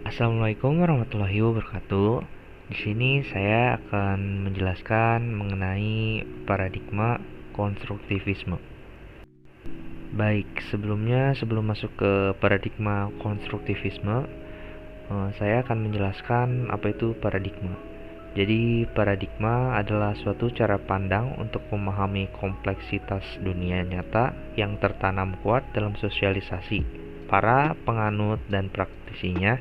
Assalamualaikum warahmatullahi wabarakatuh. Di sini saya akan menjelaskan mengenai paradigma konstruktivisme. Baik, sebelum masuk ke paradigma konstruktivisme, saya akan menjelaskan apa itu paradigma. Jadi, paradigma adalah suatu cara pandang untuk memahami kompleksitas dunia nyata yang tertanam kuat dalam sosialisasi para penganut dan praktisinya,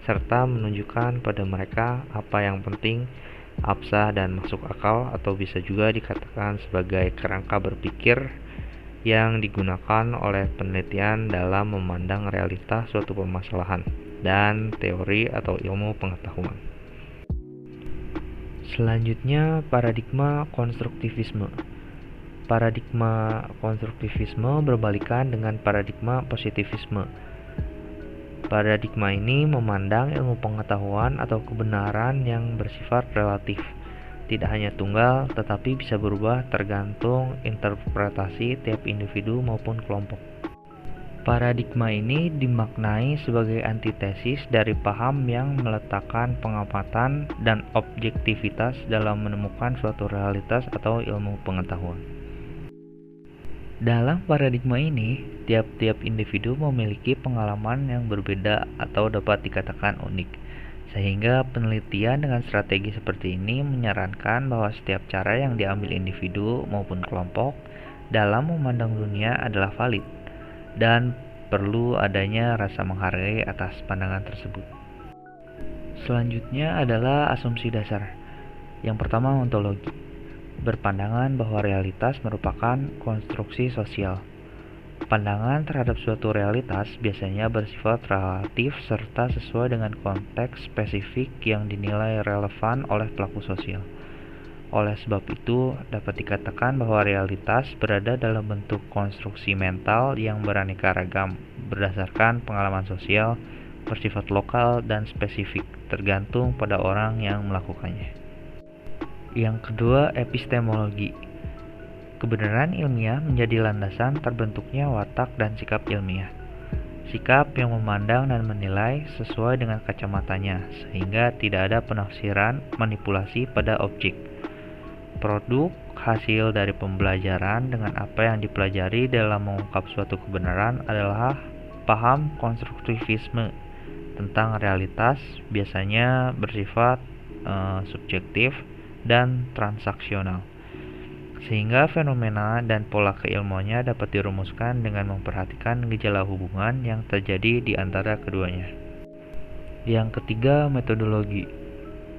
serta menunjukkan pada mereka apa yang penting, absah, dan masuk akal, atau bisa juga dikatakan sebagai kerangka berpikir yang digunakan oleh penelitian dalam memandang realitas suatu permasalahan dan teori atau ilmu pengetahuan. Selanjutnya, paradigma konstruktivisme. Paradigma konstruktivisme berbalikan dengan paradigma positivisme. Paradigma ini memandang ilmu pengetahuan atau kebenaran yang bersifat relatif, tidak hanya tunggal, tetapi bisa berubah tergantung interpretasi tiap individu maupun kelompok. Paradigma ini dimaknai sebagai antitesis dari paham yang meletakkan pengamatan dan objektivitas dalam menemukan suatu realitas atau ilmu pengetahuan. Dalam paradigma ini, tiap-tiap individu memiliki pengalaman yang berbeda atau dapat dikatakan unik, sehingga penelitian dengan strategi seperti ini menyarankan bahwa setiap cara yang diambil individu maupun kelompok dalam memandang dunia adalah valid, dan perlu adanya rasa menghargai atas pandangan tersebut. Selanjutnya adalah asumsi dasar. Yang pertama, ontologi. Berpandangan bahwa realitas merupakan konstruksi sosial. Pandangan terhadap suatu realitas biasanya bersifat relatif serta sesuai dengan konteks spesifik yang dinilai relevan oleh pelaku sosial. Oleh sebab itu, dapat dikatakan bahwa realitas berada dalam bentuk konstruksi mental yang beraneka ragam, berdasarkan pengalaman sosial, bersifat lokal dan spesifik, tergantung pada orang yang melakukannya. Yang kedua, epistemologi. Kebenaran ilmiah menjadi landasan terbentuknya watak dan sikap ilmiah. Sikap yang memandang dan menilai sesuai dengan kacamatanya, sehingga tidak ada penafsiran manipulasi pada objek. Produk hasil dari pembelajaran dengan apa yang dipelajari dalam mengungkap suatu kebenaran adalah paham konstruktivisme tentang realitas, biasanya bersifat subjektif dan transaksional, sehingga fenomena dan pola keilmuannya dapat dirumuskan dengan memperhatikan gejala hubungan yang terjadi di antara keduanya. Yang ketiga, metodologi.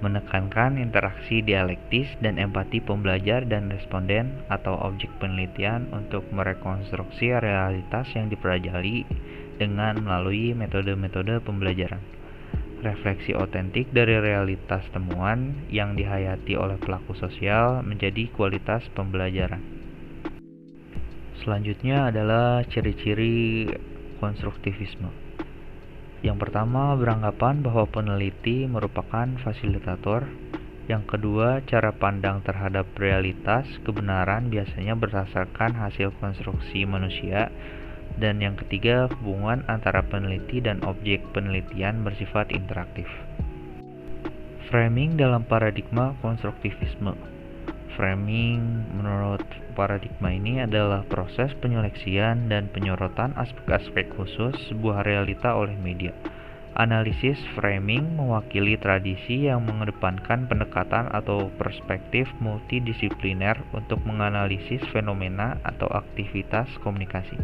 Menekankan interaksi dialektis dan empati pembelajar dan responden atau objek penelitian untuk merekonstruksi realitas yang dipelajari dengan melalui metode-metode pembelajaran. Refleksi otentik dari realitas temuan yang dihayati oleh pelaku sosial menjadi kualitas pembelajaran. Selanjutnya adalah ciri-ciri konstruktivisme. Yang pertama, beranggapan bahwa peneliti merupakan fasilitator. Yang kedua, cara pandang terhadap realitas kebenaran biasanya berdasarkan hasil konstruksi manusia. Dan yang ketiga, hubungan antara peneliti dan objek penelitian bersifat interaktif. Framing dalam paradigma konstruktivisme. Framing menurut paradigma ini adalah proses penyeleksian dan penyorotan aspek-aspek khusus sebuah realita oleh media. Analisis framing mewakili tradisi yang mengedepankan pendekatan atau perspektif multidisipliner untuk menganalisis fenomena atau aktivitas komunikasi.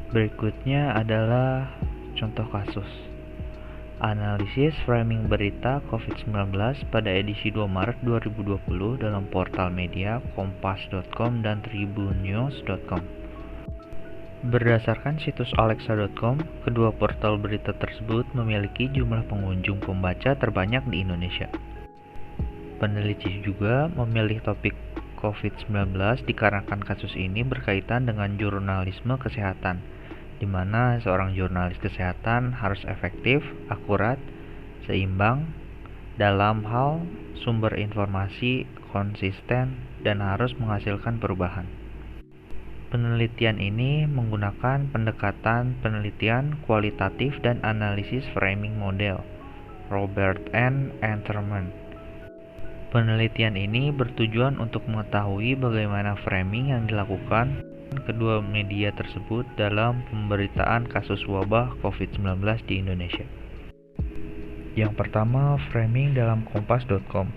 Berikutnya adalah contoh kasus. Analisis framing berita COVID-19 pada edisi 2 Maret 2020 dalam portal media kompas.com dan tribunnews.com. Berdasarkan situs alexa.com, kedua portal berita tersebut memiliki jumlah pengunjung pembaca terbanyak di Indonesia. Peneliti juga memilih topik COVID-19 dikarenakan kasus ini berkaitan dengan jurnalisme kesehatan, di mana seorang jurnalis kesehatan harus efektif, akurat, seimbang dalam hal sumber informasi, konsisten, dan harus menghasilkan perubahan. Penelitian ini menggunakan pendekatan penelitian kualitatif dan analisis framing model, Robert N. Enterman. Penelitian ini bertujuan untuk mengetahui bagaimana framing yang dilakukan kedua media tersebut dalam pemberitaan kasus wabah COVID-19 di Indonesia. Yang pertama, framing dalam kompas.com,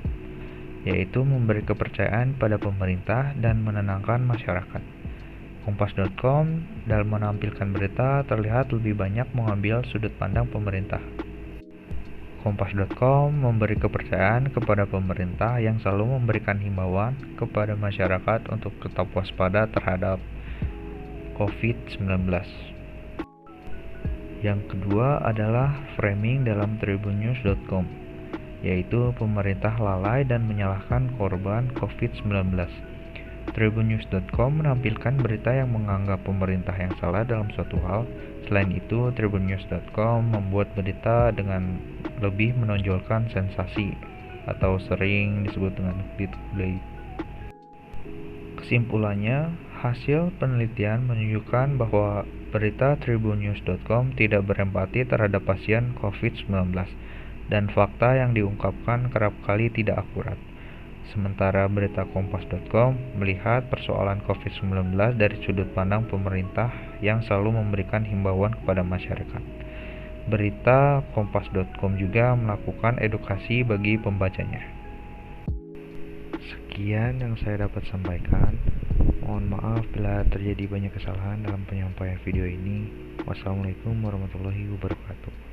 yaitu memberi kepercayaan pada pemerintah dan menenangkan masyarakat. Kompas.com dalam menampilkan berita terlihat lebih banyak mengambil sudut pandang pemerintah. Kompas.com memberi kepercayaan kepada pemerintah yang selalu memberikan himbauan kepada masyarakat untuk tetap waspada terhadap COVID-19. Yang kedua adalah framing dalam tribunnews.com, yaitu pemerintah lalai dan menyalahkan korban COVID-19. Tribunnews.com menampilkan berita yang menganggap pemerintah yang salah dalam suatu hal. Selain itu, tribunnews.com membuat berita dengan lebih menonjolkan sensasi atau sering disebut dengan clickbait. Kesimpulannya, hasil penelitian menunjukkan bahwa berita tribunnews.com tidak berempati terhadap pasien COVID-19 dan fakta yang diungkapkan kerap kali tidak akurat. Sementara berita kompas.com melihat persoalan COVID-19 dari sudut pandang pemerintah yang selalu memberikan himbauan kepada masyarakat. Berita kompas.com juga melakukan edukasi bagi pembacanya. Sekian yang saya dapat sampaikan. Mohon maaf bila terjadi banyak kesalahan dalam penyampaian video ini. Wassalamualaikum warahmatullahi wabarakatuh.